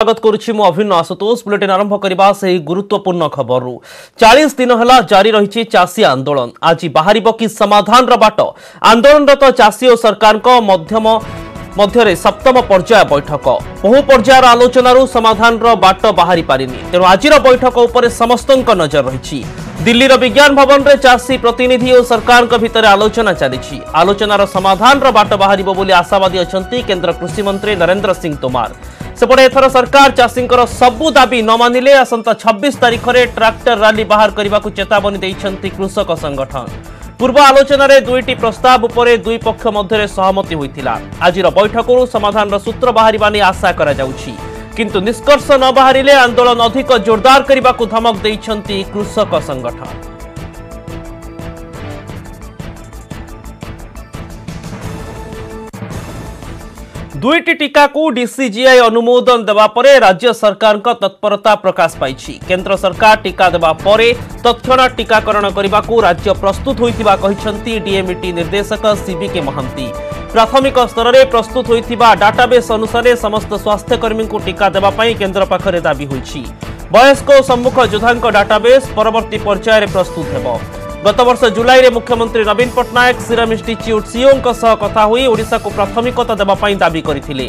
स्वागत करुछि मु अभिन्न आशुतोष बुलेटिन आरंभ करबा से गुरुत्वपूर्ण खबर 40 दिन हला जारी रही चाषी आंदोलन आज बाहर कि समाधान बाट आंदोलनरत चाषी और सरकार मध्य सप्तम पर्याय बैठक बहु पर्यायर आलोचन समाधान बाट बाहरी पारिनी तेणु आज बैठक उपर समस्त नजर रही दिल्लीर विज्ञान भवन में चाषी प्रतिनिधि और सरकार भितर आलोचना चली आलोचनार समाधान बाट बाहर बोली आशावादी अच्छा केन्द्र कृषि मंत्री नरेंद्र सिंह तोमार सेपटे एथर सरकार चाषी सबू दाबी न मानिले आसंता 26 तारिख में ट्रैक्टर रैली बाहर करने को चेतावनी देइछंती कृषक संगठन पूर्व आलोचन दुईटी प्रस्ताव उपरे दुई पक्ष मध्य सहमति होइथिला आज बैठक समाधान सूत्र बाहर आशा करा जाउछि किंतु निष्कर्ष न बाहरिले आंदोलन अधिक जोरदार करने को धमक देइछंती कृषक संगठन दुईटी टीका को डीसीजीआई अनुमोदन देवा परे राज्य सरकार का तत्परता प्रकाश पाई केंद्र सरकार टीका देवा परे तत्क्षणात टीकाकरण करने को राज्य प्रस्तुत होइतिबा कहिसंती डीएमईटी निर्देशक सीबीके महांती प्राथमिक स्तर में प्रस्तुत होइतिबा डाटाबेस अनुसार समस्त स्वास्थ्यकर्मी को टीका देवा पई केंद्र पाखरे दाबी होइछि वयस्क और सम्मुख योद्धांक डाटाबेस परवर्ती पर्याय प्रस्तुत हेबो गत वर्ष जुलाई रे मुख्यमंत्री नवीन पट्टनायक सीरम इंस्टीट्यूट सीओ सह कथा हुई ओडिशा को प्राथमिकता देवा पई दाबी करथिले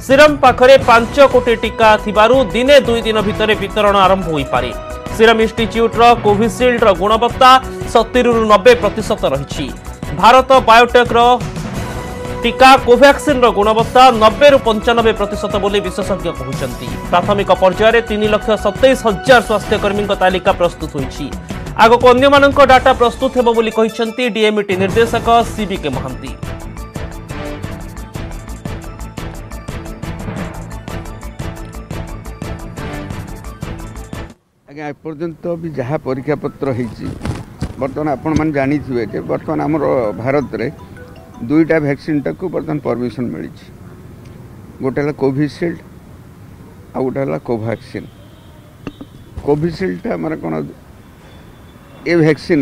सीरम पाखरे 5 कोटी टीका थिबारु दिने 2 दिन भितर वितरण आरंभ होई पारे सीरम इंस्टीट्यूट रो कोविशील्ड रो गुणवत्ता 70 रु 90% रहिछि भारत बायोटेक रो टीका कोवैक्सिन रो गुणवत्ता 90 रु 95% बोली विशेषज्ञ कहउचंती प्राथमिक पर्याय रे 3,27,000 स्वास्थ्यकर्मी तालिका प्रस्तुत होइछि आगक अन्य मानक डाटा प्रस्तुत हेबो बोली कहिसंती डीएमईटी निर्देशक सीबीके महांती आज्ञा एपर्यंत भी जहाँ परीक्षा पत्र बर्तमान आपण मैंने जानी थे बर्तमान आम भारत में दुईटा वैक्सीन टाक बर्तमान परमिशन मिली गोटे है कोविशील्ड आ गोटे है कोवैक्सिन कोविशील्ड माने कौन ए वैक्सीन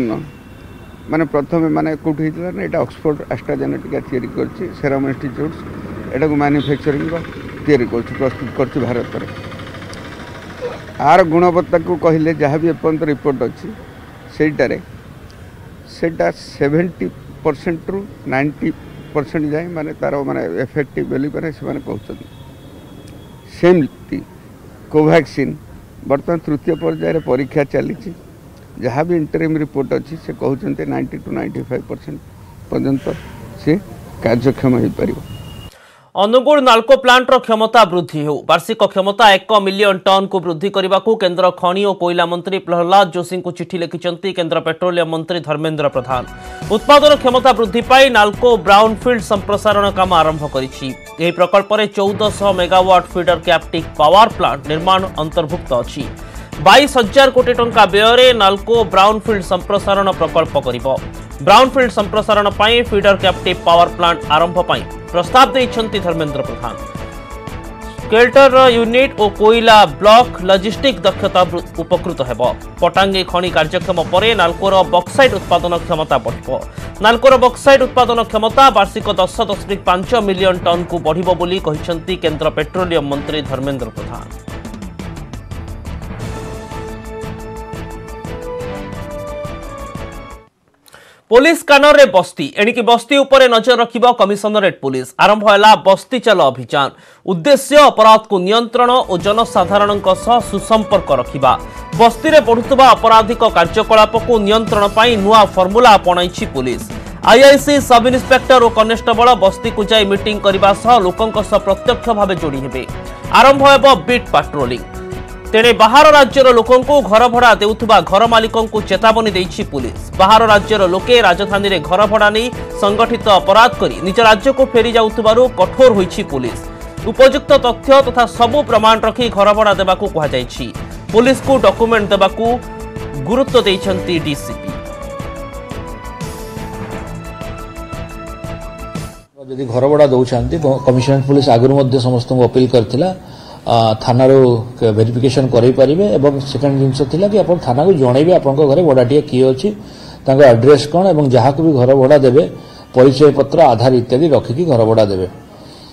माने प्रथम माने कौटी होता ना यहाँ ऑक्सफोर्ड एस्ट्राजेनेटिका तैयारी करछि सेरम इंस्टीट्यूट एटा को मैन्युफैक्चरिंग तैयारी करछि प्रस्तुत करछि भारत में आर गुणवत्ता को कहले जहाँ भी एपर्यंत रिपोर्ट अच्छी सेटारे सेटा 70% रु 90% जाए माने तार माने इफेक्टिव बोली माने से माने कहउछन सेमती कोवैक्सिन बर्तमान तृतीय पर्यायर परीक्षा चली जहाँ भी इंटरिम रिपोर्ट अच्छी से कहते 90 to 95% पर्यंत से कार्यक्षम हो पार अनुगुल नाल्को प्लांट क्षमता वृद्धि हो वार्षिक क्षमता 1 मिलियन टन को वृद्धि करने को केंद्र खनि और कोयला मंत्री प्रहलाद जोशी को चिठी लिखिं केंद्र पेट्रोलियम मंत्री धर्मेंद्र प्रधान उत्पादन क्षमता वृद्धि पाई नाल्को ब्राउनफील्ड संप्रसारण काम आरंभ कर प्रकल्प में 1400 megawatt feeder captive power plant निर्माण अंतर्भुक्त अच्छी 22,000 कोटी टंका व्यय नाल्को ब्राउनफील्ड संप्रसारण प्रकल्प करिबो ब्राउनफील्ड संप्रसारण पाई फीडर कैप्टिव पावर प्लांट आरंभ पाई प्रस्ताव देइछंती धर्मेंद्र प्रधान स्केल्टर यूनिट और कोयला ब्लॉक लॉजिस्टिक दक्षता उपकृत हेबो पटांगी खनि कार्यक्षम परे नाल्कोर बक्साइट उत्पादन क्षमता बढ़िबो नाल्कोर बक्साइट उत्पादन क्षमता वार्षिक 10.5 मिलियन टन को बढ़िबो बोली कहिसंती केंद्र पेट्रोलियम मंत्री धर्मेंद्र प्रधान पुलिस कानर रे बस्ती एणिकी बस्ती उपरे नजर रखिबा कमिशनरेट पुलिस आरंभ हैला बस्ती चलो अभियान उद्देश्य अपराध को नियंत्रण और जनसाधारण सुसंपर्क रखिबा बस्ती रे बढ़ुतबा अपराधिक कार्यकलाप को नियंत्रण पाई नुआ फॉर्मूला अपनाइछि पुलिस आईआईसी सब इन्स्पेक्टर और कनेस्टेबल बस्ती को जाई मीटिंग करबा सह लोकंक सह प्रत्यक्ष भाव जोड़ी हेबे आरंभ हेबो बीट पेट्रोलिंग तेणे बाहर राज्यर लोकों को घर भड़ा देउथुबा घर मालिकों को चेतावनी देइछि पुलिस बाहर राज्यर लोके राजधानी रे घर भड़ा नहीं संगठित अपराध करी निज राज्य को फेरी जाउथुबारु कठोर होइछि पुलिस उपयुक्त तथ्य तथा सबु प्रमाण रखी घर भड़ा देबाकू कहा जाइछि पुलिस को डॉक्यूमेंट देबाकू गुरुत्व देइछंती डीसीपी यदि घर भड़ा दौरान कमिशनरेट पुलिस आगुरी मध्य समस्त अपील करथिला थाना वेरिफिकेशन करें एवं सेकेंड जिनस कि आप थाना को जनइबे आप घरे भड़ाटिया किए अच्छी एड्रेस कौन और जहाँ को भी घर भड़ा देवे परिचय पत्र आधार इत्यादि रखिकी घर भड़ा देवे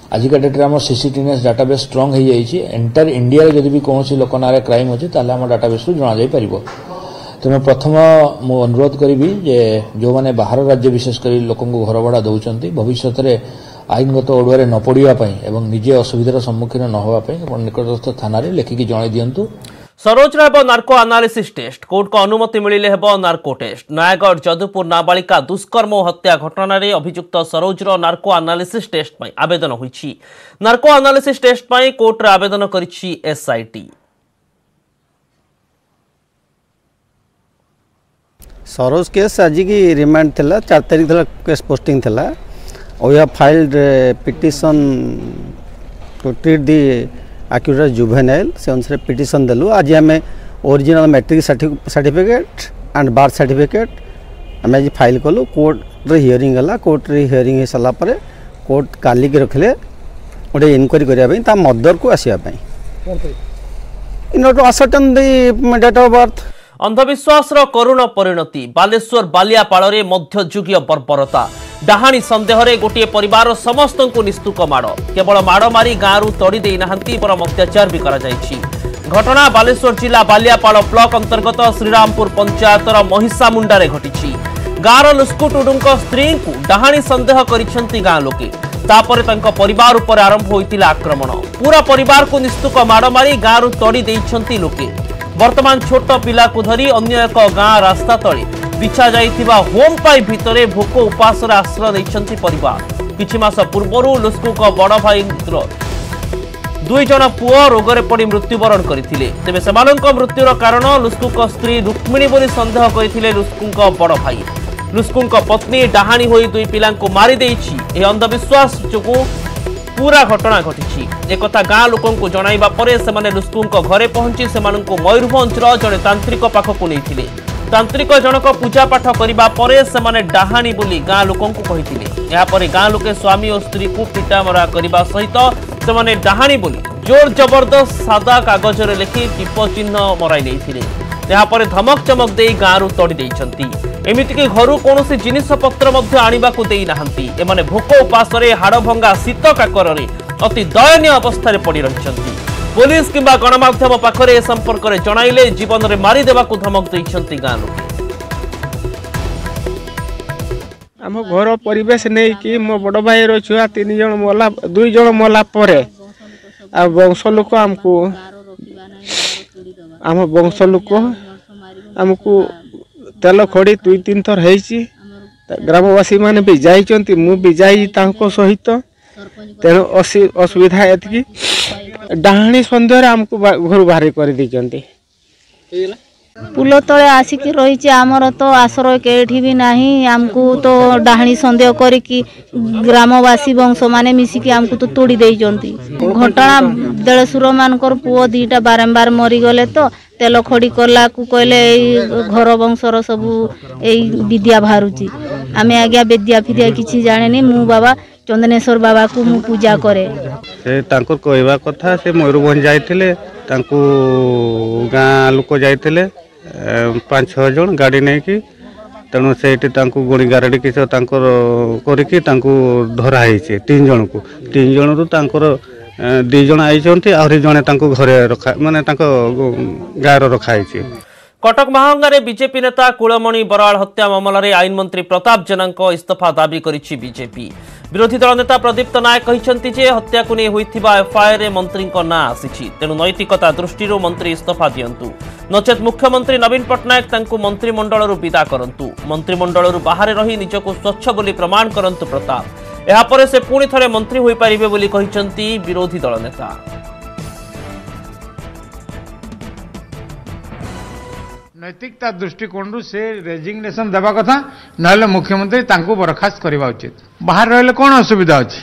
आजिका डेट्रे आम सीसीटीएनएस डाटाबेस स्ट्रंग हो जाइए एंटायर इंडिया जदि भी कौन लोक ना क्राइम अच्छे ताल आम डाटाबेस जना पार तेणु प्रथम मु अनुरोध करी जे जो मैंने बाहर राज्य विशेषकर लोक घर भड़ा दौरान भविष्य में आईनगत ओडुआ न पड़ापी एवं निजे असुविधार सम्मुखीन न होगापी निकटस्थ थाना लिखिकी जन दिंतु। सरोजर हेब नार्को आनालिसिस टेस्ट कोर्ट को अनुमति मिलिले हेब नार्को टेस्ट। नयागढ़ जदुपुर नाबालिका दुष्कर्म और हत्या घटना रे अभियुक्त सरोजर नार्को आनालिसिस टेस्ट पई आवेदन होईछि। नार्को आनालिसिस टेस्ट पई कोर्ट रे आवेदन करिछि एसआईटी। सरोज केस आज की रिमांड थिला 4 तारीख थिला केस पोस्टिंग थिला और यह filed petition to treat the accused juvenile से अनुसार पिटिशन देलु। आज आम original matric certificate and birth certificate आम आज फाइल कलु। कोर्ट रे हियरिंग है कोर्ट रे हियरिंग हो सारा पर कोर्ट काली के रखले गोटे इनक्वारी करने मदर को आसवाई in order to ascertain the date of birth. अंधविश्वास करुण परिणति बालेश्वर बालियापाड़ मध्ययुगीय बर्बरता डाहाणी संदेह गोटे परिवार समस्त को निस्तुक माड़ केवल माड़ मारी गाँव तड़ी दे नाहंती बरम अत्याचार भी करा जायछि। घटना बालेश्वर जिला बालियापाड़ ब्लॉक अंतर्गत श्रीरामपुर पंचायतर महिषामुंडारे घटिछि। गाँवर लुस्कु टुडुंको स्त्री को डाहाणी संदेह करिसेंति गाँ लोके तापर तांको परिवार उपर आरंभ होइतिला आक्रमण। पूरा परिवार को निस्तुक माड़ मारी गाँव तड़ी देइछंति लोके। वर्तमान छोट पिला को धरी अन्य एक गाँ रास्ता तले बिछा जाइथिबा होम पाइप भितरे भोक उपास आश्रय देइछंति परिवार। किछि मास पूर्वरु लुस्कुको बड़ भाई 2 जन पुओ रोगरे पड़ी मृत्युवरण करथिले। तेबे सेमानंको मृत्युर कारण लुस्कुको स्त्री रुक्मिणी बोली संदेह करथिले लुस्कुको बड़ भाई। लुस्कुको पत्नी डाहाणी होई 2 पिलांको मारी देइछि। ए अंधविश्वास जोगु पूरा घटना घटी एक गाँ लोक जणाइबा परे सेमाने लुस्कुको घरे पहुंची सेमानंको मयूरभंजर जड़े तांत्रिक पाखकु नेइथिले। तांत्रिक जनक पूजा पाठ करबा परे सेमाने डाहाणी बोली गाँ लोकंकु कहिथिले। या परे गाँ लोके स्वामी और स्त्री को पिटामरा करबा सहित सेमाने डाहाणी बोली जोर जबरदस्त सादा कागज रे लिखि टीप चिन्ह मराई देइथिले। या परे धमक चमक देई गाँरु तड़ी देइछंती। एमिति कि घरु कोनोसी जिनिस पत्र मध्य आनिबाकु देई नाहंती। एमाने भोक उपास रे हाड़भंगा शीत काकर रे अति दयनीय अवस्था रे पड़ी रहिछंती। पुलिस किंबा गणमाध्यम पाखरे ए संपर्क रे जणाइले जीवन रे मारी देबाकू धमक देइछंती गाँ लोके। आम घर परिवेश नहीं कि मो बड़ भाई रो छुआ 3 जन मोला 2 जन मोला परे आ वंश लोक आमको आम वंश लोक आमको तेल खड़ी 2-3 थर है। ग्रामवासी माने भी जाइचंती मु भी जाई तांको सहित तेणु असुविधा एतकी डाहाणी सन्देह आमको घर बाहर कर दी। पुल तले आसिक रही आमर तो आश्रय केठी भी नहीं। आमको तो डाहाणी सन्देह करिकी ग्रामवासी वंश माने मिसिकी आमको तो तोड़ी देइचंती। घटना देलसुर मानकर पुओ 2टा बारंबार मरी गले तो तेल खड़ी करला को कहले घर वंशर सबू विद्या बाहरुची। आमे आज्ञा विद्या फिद्या किछि जाने मु बाबा चंदनेश्वर बाबा को मु पूजा करे। से तांको कहवा कथा से मयूरभंज जाइथिले तांको गाँ लोक जाइथिले 5-6 जन गाड़ी नहीं कि तेणु से गोड़ी गारडी किस करके धरा है 3 जन को 3 जन रु 2 जन आई आहरी जड़े घरे रखा माने गाँव रखाई। कटक महांगारे बीजेपी नेता कुलमणि बराल हत्या मामला रे आईन मंत्री प्रताप जेना इस्तीफा दाबी करिछि बीजेपी। विरोधी दल नेता प्रदीप्त नायक कहिसंति जे हत्या को नै होइथिबा एफआईआर रे मंत्री ना आसीछि तेणु नैतिकता दृष्टि मंत्री इस्तीफा दियंतु नचेत मुख्यमंत्री नवीन पट्टनायक तांकु मंत्रिमंडल विदा करंतु। मंत्रिमंडल बाहर रही निजको स्वच्छ बोली प्रमाण करंतु प्रताप। एहा परे से पुणी थरे मंत्री होई परिबे बोली कहिसंति विरोधी दल नेता। नैतिकता दृष्टिकोण से रेजिग्नेशन देवा कथा ना मुख्यमंत्री तांको बरखास्त करवा उचित। बाहर रहिले कौन असुविधा अच्छी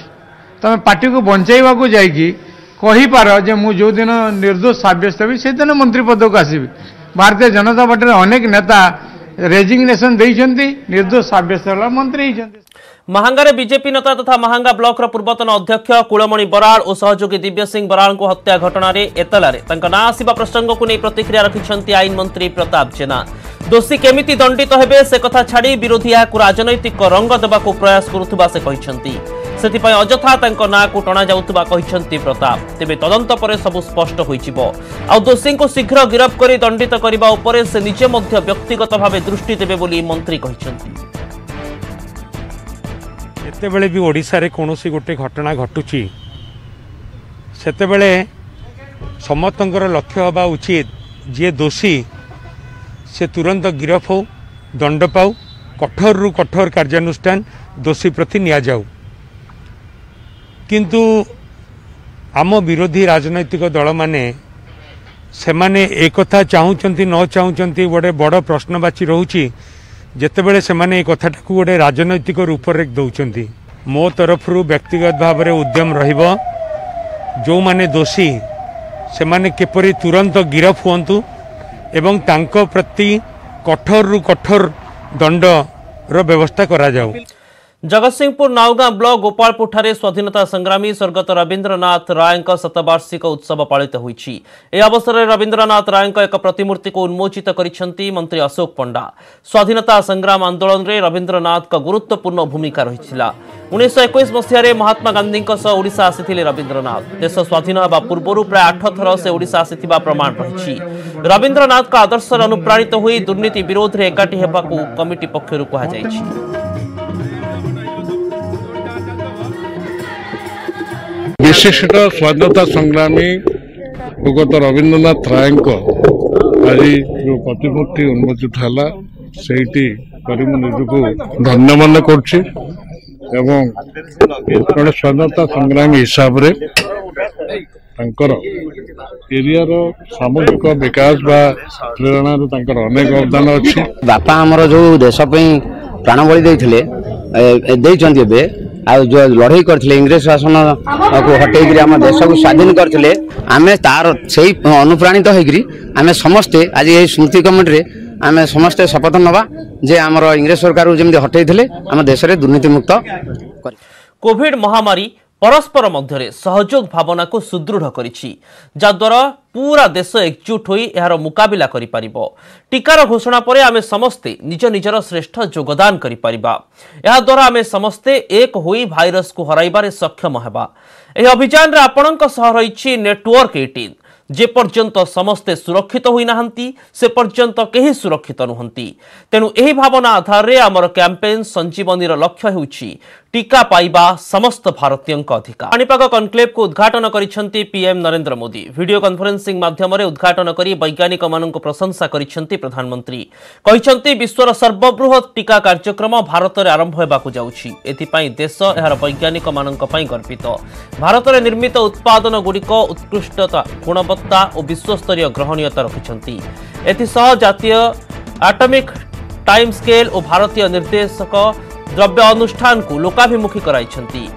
तुम पार्टी को बंचाइवा को जाइकी कही पार जे मु जो दिन निर्दोष साब्यस्त हुई से दिन मंत्री पद को आसबि। भारतीय जनता पार्टी अनेक नेता रेजिग्नेशन देइछंती निर्दोष साब्यस्त होला मंत्री होइछंती। महांगारे बीजेपी नेता तथा महांगा ब्लॉक पूर्वतन अध्यक्ष कुलमणि बराल और सहयोगी दिव्य सिंह बराल को हत्या घटना रे एतलारे तांका ना आसीबा प्रसंग को नै प्रतिक्रिया रखिछंती आईन मंत्री प्रताप जेना। दोषी केमिति दंडित हेबे से कथा छाड़ी विरोधी या राजनैतिक रंग देबा को प्रयास करुथबा से कहिछंती। सेथिपाई अजथा तांको ना को टणा जाउतबा कहिसंती प्रताप। तेबे तदंत परे सब स्पष्ट होइचिबो। आ दोषी को शीघ्र गिरफ्त करी दंडित करबा उपरे से निजे मध्य व्यक्तिगत भावे दृष्टि देबे बोली मंत्री कहिसंती। जेतेबेले भी ओडिशा रे कोनोसी गोटे घटना घटुची सेतेबेले समस्तंकर लक्ष्य हवा उचित जे दोषी से तुरंत गिरफ हो, दंड पाऊ, कठोर रु कठोर कार्यानुष्ठान दोषी प्रति निया जाऊ। किंतु आम विरोधी राजनैतिक दल माने सेमाने एक कथा चाहूचंती न चाहूचंती गोटे बड़ प्रश्नवाची रहूची जेतेबेले सेमाने ए कथाटाकू गोटे राजनैतिक रूपरेख दौचंती। मो तरफ व्यक्तिगत भाव में उद्यम रहिबो जो माने दोषी से माने किपरि तुरंत गिरफ हुअन्तु एवं तांको प्रति कठोर रु कठोर दंड रो व्यवस्था करा जाऊ। जगतसिंहपुर नाउगां ब्लॉक गोपालपुर ठारे स्वाधीनता संग्रामी स्वर्गत रवींद्रनाथ राय शतवार्षिक उत्सव पालित होईछि। ए अवसर में रवींद्रनाथ राय एक प्रतिमूर्ति को उन्मोचित करिसेंती मंत्री अशोक पंडा। स्वाधीनता संग्राम आंदोलन रे रवींद्रनाथ का गुरुत्वपूर्ण भूमिका रहिथिला। 1921 मसीह महात्मा गांधी ओडिशा आसिथिले रवींद्रनाथ। देश स्वाधीन होगा पूर्व प्राय 8 थर से ओडिशा आसिथिबा प्रमाण रहिछि। रवींद्रनाथ का आदर्श अनुप्राणित होई दुर्नीति विरोध रे एकाठी हेबाकू कमिटी पक्षरु कहा जायछि। विशिष्ट स्वाधीनता संग्रामी भगत रवींद्रनाथ राय आज जो प्रतिमूर्ति उन्मोचित है से निजको धन्य मन कर स्वाधीनता संग्रामी हिसाब से एरिया सामूहिक विकास प्रेरणा अनेक अवदान अच्छी। बापा आमर जो देश प्राण बलि देते जो लड़ाई करते इंग्रेज शासन को हटेक आम देश को स्वाधीन करते आम तार से अनुप्राणित होम समस्ते आज ये स्मृति कमिटी आम समस्ते शपथ नवा जे आमर इंग्रेज सरकार जमी हटे आम देश में दुर्नीति मुक्त। कोविड महामारी परस्पर मध्य सहयोग भावना को सुदृढ़ करिछि जाद्वारा पूरा देश एकजुट होई एहार मुकाबिला करि परिबो। टीकार घोषणा परे आमे समस्ते निज निजर श्रेष्ठ योगदान करि परिबा। एहा द्वारा आमे समस्ते एक होई भाइरस को हराइबारे सक्षम हेबा। एही अभियान रे आपणक सह रहिछि नेटवर्क 18। जे पर्यंत समस्ते सुरक्षित होई नाहंती से पर्यंत केही सुरक्षित नुहंती। तेणु एही भावना आधार रे आमर कैंपेन संजीवनीर लक्ष्य हेउछि टीका पाइबा समस्त भारतीयों अधिकार। पाणीपाग कनक्लेव को उद्घाटन करिसेंती PM Narendra Modi. Video conferencing माध्यम रे उद्घाटन करी वैज्ञानिक मानक प्रशंसा करिसेंती प्रधानमंत्री। कहिसेंती विश्वर सर्वबृहत टीका कार्यक्रम भारत रे आरंभ हेबाकू जाउछि। एथिपाई देश एहार वैज्ञानिक मानक पई गर्वित। भारत रे निर्मित उत्पादन गुड़िक उत्कृष्टता गुणवत्ता और विश्वस्तरीय ग्रहणीयता रखिसेंती। एथिसह जातीय एटॉमिक टाइम स्केल और भारतीय निर्देशक द्रव्य अनुष्ठान को लोकाभिमुखी कराइछंती।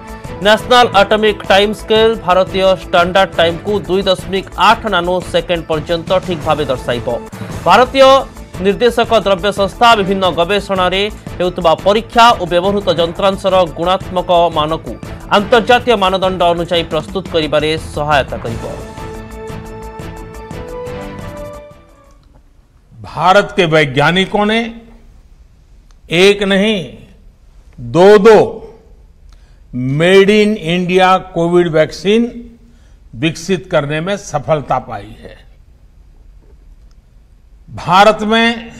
नेशनल एटॉमिक टाइम स्केल भारतीय स्टैंडर्ड टाइम को 2.8 नानो सेकेंड पर्यंत ठीक भाव दर्शाइब। भारतीय निर्देशक द्रव्य संस्था विभिन्न गवेषणा रे हेउतबा परीक्षा और व्यवहृत यंत्रांशर गुणात्मक मान को अंतर्जातीय मानदंड अनुसार प्रस्तुत करिबारे सहायता करिब। भारत के वैज्ञानिकों ने एक नहीं दो made in India Covid vaccine विकसित करने में सफलता पाई है। भारत में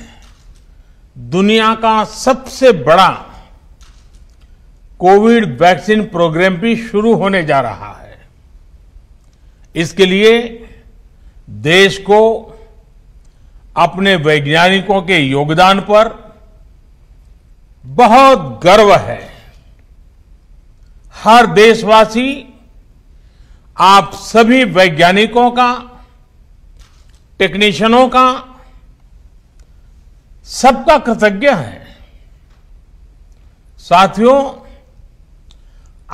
दुनिया का सबसे बड़ा कोविड वैक्सीन प्रोग्राम भी शुरू होने जा रहा है। इसके लिए देश को अपने वैज्ञानिकों के योगदान पर बहुत गर्व है। हर देशवासी आप सभी वैज्ञानिकों का, टेक्नीशियनों का, सबका कृतज्ञ है। साथियों,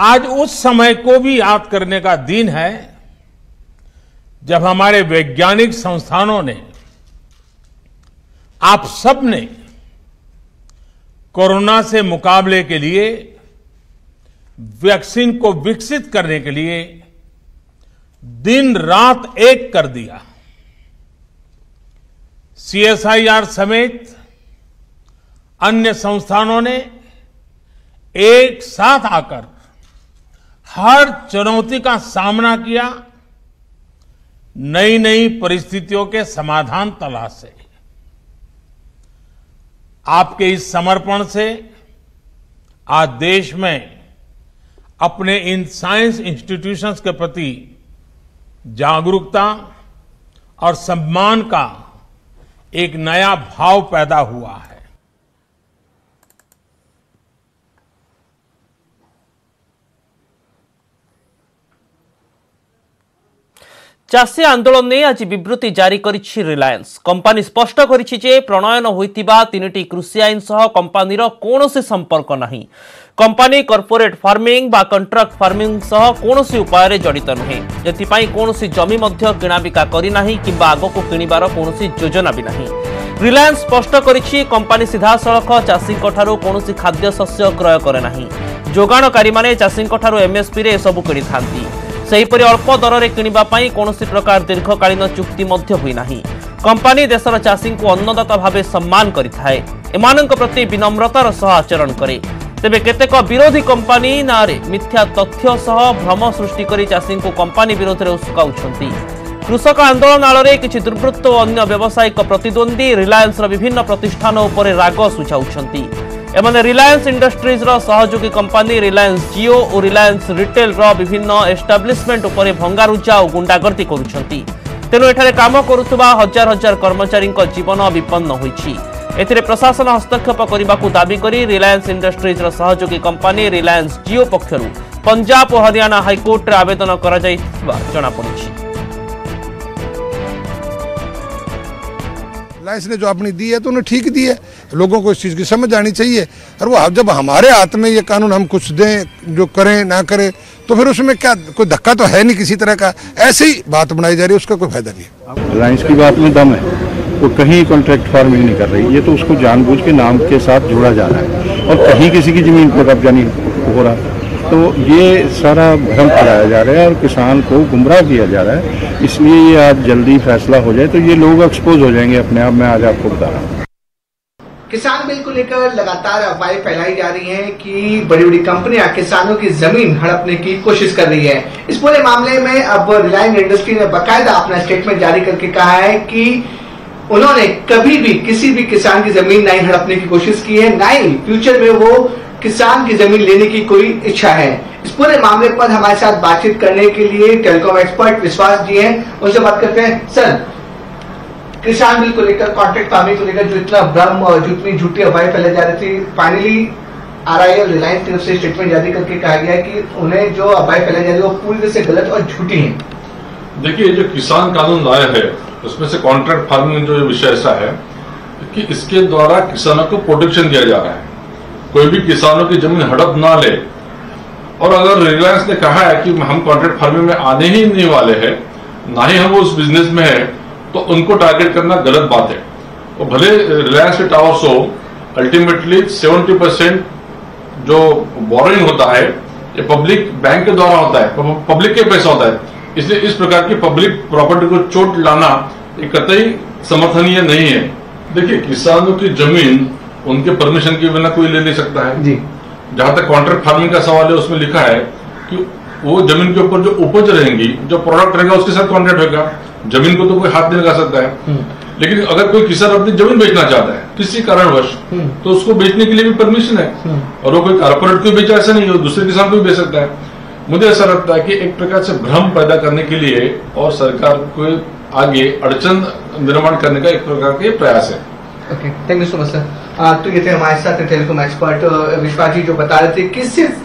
आज उस समय को भी याद करने का दिन है जब हमारे वैज्ञानिक संस्थानों ने, आप सब ने कोरोना से मुकाबले के लिए वैक्सीन को विकसित करने के लिए दिन रात एक कर दिया। सीएसआईआर समेत अन्य संस्थानों ने एक साथ आकर हर चुनौती का सामना किया, नई नई परिस्थितियों के समाधान तलाशे। आपके इस समर्पण से आज देश में अपने इन साइंस इंस्टीट्यूशंस के प्रति जागरूकता और सम्मान का एक नया भाव पैदा हुआ है। चाषी आंदोलन ने आज विवृत्ति जारी करिछि रिलायंस। कंपनी स्पष्ट करिछि जे प्रणयन होइतिबा तीनटी कृषि आईन सह कंपनीर कोनोसी संपर्क नाही। कंपनी कॉर्पोरेट फार्मिंग बा कंट्राक्ट फार्मिंग सह कोनोसी उपाय जड़ित नुहे, जेथिपाई कोनोसी जमी मध्य किणाबिका करि नाही किंबा आगको किणिबार कोनोसी योजना भी नाही। रिलायंस स्पष्ट करिछि कंपनी सीधा सड़क चाषी ठारू कोनोसी खाद्य शस्य क्रय करे नाही। जोगाणकारी माने चाषी ठारू एमएसपी रे सबु किणी थांती। सेहीपरि अल्प दर में किणवा कौनसी प्रकार दीर्घकालीन चुक्ति हुई नहीं। कंपनी देशर चाषी को अन्नदाता भाव सम्मान करिथाए, एमानक प्रति विनम्रतार सह आचरण करे। तेबे केतेक विरोधी कंपनी नारे मिथ्या तथ्य सह भ्रम सृष्टि करी चाषी को कंपनी विरोध में उस्काउछंती। कृषक आंदोलन आଳରେ किछि दुर्वृत्त और अन्य व्यावसायिक प्रतिद्वंदी रिलायंस विभिन्न प्रतिष्ठान उपर राग सुझाउछंती। एमाने रिलायंस इंडस्ट्रीज रो सहयोगी कंपनी रिलायंस जियो और रिलायंस रिटेल रो विभिन्न एस्टाब्लिशमेंट उपर भंगारुजा और गुंडागर्दी करुछंती। तेणु एठारे काम करुथुबा हजार हजार कर्मचारी जीवन विपन्न होईछि। एथिरे प्रशासन हस्तक्षेप करने दाबी करी रिलायंस इंडस्ट्रीज रो सहयोगी कंपनी रिलायंस जियो पक्षरु पंजाब और हरियाणा हाईकोर्ट रे आवेदन करा जायथिबा जणा पड़िछि। रिलायंस ने जो अपनी दी है तो उन्हें ठीक दी है, लोगों को इस चीज़ की समझ आनी चाहिए। और वो जब हमारे हाथ में ये कानून हम कुछ दें, जो करें ना करें, तो फिर उसमें क्या कोई धक्का तो है नहीं किसी तरह का, ऐसे ही बात बनाई जा रही है, उसका कोई फायदा नहीं है। रिलायंस की बात में दम है, वो कहीं कॉन्ट्रैक्ट फार्मिंग नहीं कर रही, ये तो उसको जानबूझ के नाम के साथ जोड़ा जा रहा है और कहीं किसी की जमीन पर कब्जा नहीं हो रहा। तो ये सारा भ्रम फैलाया जा रहा है और किसान को गुमराह किया जा रहा है। इसलिए ये आज जल्दी फैसला हो जाए तो ये लोग एक्सपोज हो जाएंगे अपने आप। मैं आज आपको बता रहा हूँ, किसान बिल को लेकर लगातार अफवाहें फैलाई जा रही हैं कि बड़ी बड़ी कंपनियां किसानों की जमीन हड़पने की कोशिश कर रही है। इस पूरे मामले में अब रिलायंस इंडस्ट्री ने बाकायदा अपना स्टेटमेंट जारी करके कहा है कि उन्होंने कभी भी किसी भी किसान की जमीन नहीं हड़पने की कोशिश की है, ना ही फ्यूचर में वो किसान की जमीन लेने की कोई इच्छा है। इस पूरे मामले पर हमारे साथ बातचीत करने के लिए टेलीकॉम एक्सपर्ट विश्वास जी हैं, उनसे बात करते हैं। सर, किसान बिल को लेकर, कॉन्ट्रैक्ट फार्मिंग को लेकर जो इतना भ्रम और जितनी झूठी अफवाहें फैलाई जा रही थी, फाइनली आरआई और रिलायंस की तरफ से स्टेटमेंट जारी करके कहा गया कि उन्हें जो अफवाहें फैलाई जा रही है वो पूरी तरह से गलत और झूठी है। देखिए, जो किसान कानून लाया है उसमें से कॉन्ट्रैक्ट फार्मिंग जो विषय ऐसा है कि इसके द्वारा किसानों को प्रोटेक्शन दिया जा रहा है, कोई भी किसानों की जमीन हड़प ना ले। और अगर रिलायंस ने कहा है कि हम कॉन्ट्रैक्ट फार्मिंग में आने ही नहीं वाले हैं, ना ही हम उस बिजनेस में है, तो उनको टारगेट करना गलत बात है। और भले रिलायंस के टावर्स हो, अल्टीमेटली 70% जो बोरोइंग होता है ये पब्लिक बैंक के द्वारा होता है, पब्लिक के पैसा होता है, इसलिए इस प्रकार की पब्लिक प्रॉपर्टी को चोट लाना ये कतई समर्थनीय नहीं है। देखिए, किसानों की जमीन उनके परमिशन के बिना कोई ले नहीं सकता है जी। जहां तक कॉन्ट्रैक्ट फार्मिंग का सवाल है, उसमें लिखा है कि वो जमीन के ऊपर जो उपज रहेंगी, जो प्रोडक्ट रहेगा, उसके साथ कॉन्ट्रैक्ट होगा। जमीन को तो कोई हाथ नहीं लगा सकता है, लेकिन अगर कोई किसान अपनी जमीन बेचना चाहता है किसी कारणवश, तो उसको बेचने के लिए भी परमिशन है। और वो कोई कारपोरेट को बेचा ऐसा नहीं है, दूसरे किसान को भी बेच सकता है। मुझे ऐसा लगता है कि एक प्रकार से भ्रम पैदा करने के लिए और सरकार को आगे अड़चन निर्माण करने का एक प्रकार का प्रयास है। Okay, thank you so much sir. तो ये थे हमारे साथ टेलीकॉम एक्सपर्ट विश्वास जी, जो बता रहे थे कि सिर्फ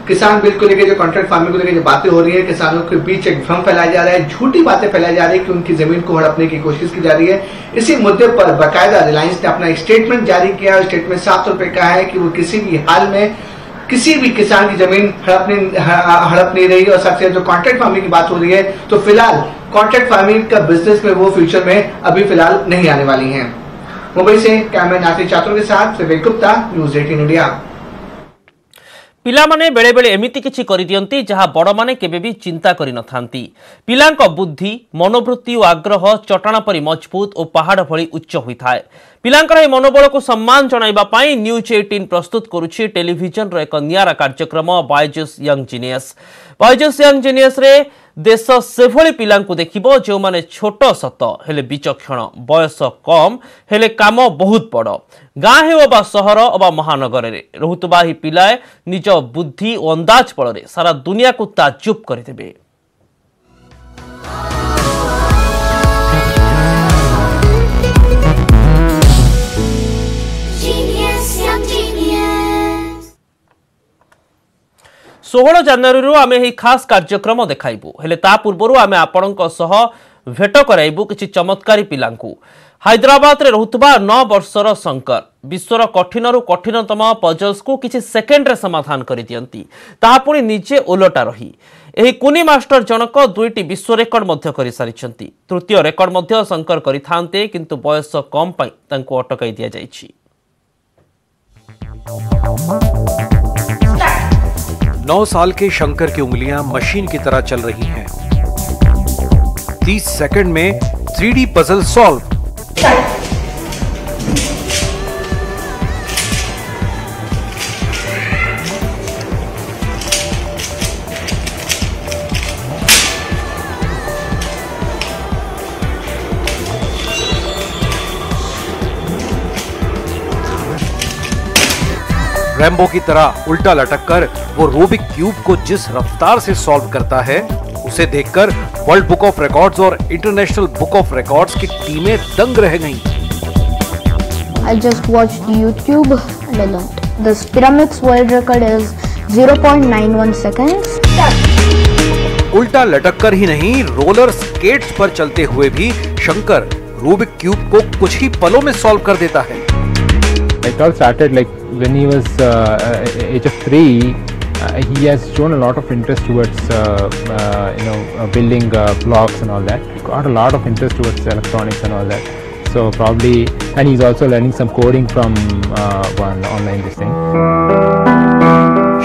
किसान बिल को लेकर, जो कॉन्ट्रैक्ट फार्मिंग को लेकर जो बातें हो रही है, किसानों के बीच एक भ्रम फैलाया जा रहा है, झूठी बातें फैलाई जा रही है कि उनकी जमीन को हड़पने की कोशिश की जा रही है। इसी मुद्दे पर बाकायदा रिलायंस ने अपना एक स्टेटमेंट जारी किया और स्टेटमेंट साफ तौर पर कहा है कि वो किसी भी हाल में किसी भी किसान की जमीन हड़प नहीं रही। और साथ ही जो कॉन्ट्रैक्ट फार्मिंग की बात हो रही है, तो फिलहाल कॉन्ट्रैक्ट फार्मिंग का बिजनेस में वो फ्यूचर में अभी फिलहाल नहीं आने वाली है। मुंबई से कैमरा नासिर छात्रों के साथ विवेक गुप्ता, न्यूज़ 18 इंडिया। पिलामाने बेले बेले एमिति किछि करि दियंती जहा बड़ माने केबे भी चिंता करि नथांती। पिलांक बुद्धि मनोवृत्ति और आग्रह चटाण परि मजबूत और पहाड़ भली उच्च होइथाय। पिलांकर ए मनोबल को सम्मान जणाइबा पई न्यूज 18 प्रस्तुत करुछि टेलीविजन रो एक नियारा कार्यक्रम Byju's young genius. Byju's young genius रे देश सेभली पिलांकु देखिबो जो माने छोट सत हेले विचक्षण बयस कम हेले काम बहुत बड़ गाँ हे बा सहर अबा महानगर रे रहुतबा ही पिलाए निज बुद्धि और अंदाज बल रे सारा दुनिया को ताज्जुब करदेबे। सोलह जनवरी आमे ही खास कार्यक्रम देखाइबू हेले ता पूर्वरु आमे आपणक सह भेट कराइबू किछि चमत्कारी पिलांकु। हैदराबाद रे रहुतबा 9 वर्षर शंकर विश्वर कठिनरु कठिनतम पजल्स को किछि सेकेंड रे समाधान करि दियंती ताहा पुनी निजे ओलटा रही। एही कुनी मास्टर जनक दुईटी विश्व रेकर्ड मध्य करि सारिछंती। तृतीय रेकर्ड मध्य शंकर करिथांते किंतु बयस कम पई तांको अटकाई दिया जायछि। 9 साल के शंकर की उंगलियां मशीन की तरह चल रही हैं। 30 सेकंड में 3D पजल सॉल्व। रैम्बो की तरह उल्टा लटककर वो रूबिक क्यूब को जिस रफ्तार से सॉल्व करता है उसे देखकर वर्ल्ड बुक ऑफ रिकॉर्ड्स और इंटरनेशनल बुक ऑफ रिकॉर्ड्स की टीमें दंग रह गईं। I just watched YouTube and I learned. This pyramid's world record is 0.91 seconds. उल्टा लटककर ही नहीं रोलर स्केट्स पर चलते हुए भी शंकर रूबिक क्यूब को कुछ ही पलों में सॉल्व कर देता है। It all started like when he was age of 3. He has shown a lot of interest towards building blocks and all that. He got a lot of interest towards electronics and all that. So probably, and he's also learning some coding from one online this thing.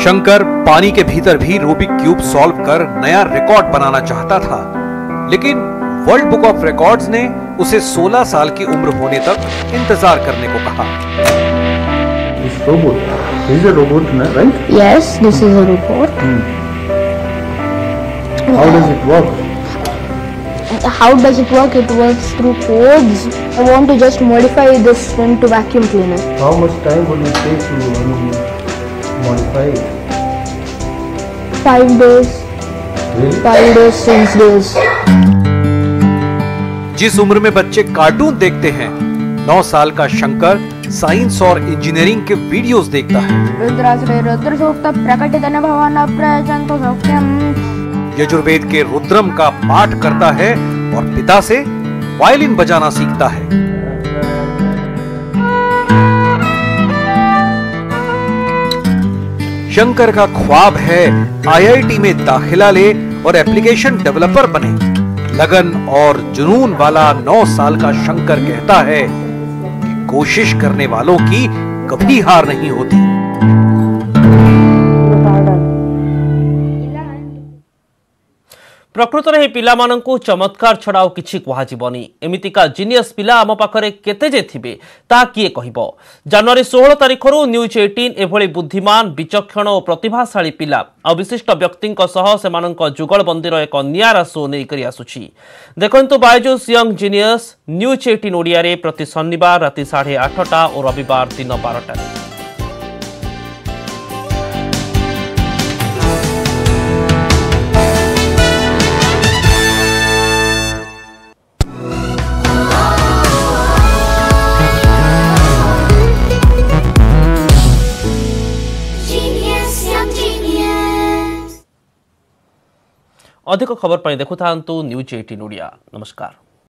Shankar पानी के भीतर भी Rubik cube solve कर नया record बनाना चाहता था, लेकिन world book of records ने उसे 16 साल की उम्र होने तक इंतजार करने को कहा। This robot, this is a robot, right? Yes, this is a robot. How does it work? How does it work? It works through codes. I want to just modify this into vacuum cleaner. How much time would it take to modify it? 5 days. Really? 5 days, 6 days. जिस उम्र में बच्चे cartoon देखते हैं, 9 साल का Shankar science और engineering के वीडियोस देखता है। यजुर्वेद के रुद्रम का पाठ करता है और पिता से वायलिन बजाना सीखता है। शंकर का ख्वाब है IIT में दाखिला ले और एप्लीकेशन डेवलपर बने। लगन और जुनून वाला 9 साल का शंकर कहता है कि कोशिश करने वालों की कभी हार नहीं होती। प्रकृत में पिला मानंकु चमत्कार छड़ा किछि कहाजिबनी। एमितिका जीनियस पिला आम पाखरे केते जे थिबे ता किए कहिबो। जनवरी 16 तारिखरु न्यूज 18 एभली बुद्धिमान विचक्षण और प्रतिभाशाली पिला आ विशिष्ट व्यक्तिंक सह सेमानंक जुगलबंदीर एक नियारा शो नै करि आसुछि। देखंतु Byju's young genius news 18 Odia रे प्रति शनिवार राति 8:30 और रविवार दिन 12टा। अधिक खबर पर देखुता न्यूज 18 ओडिया। नमस्कार।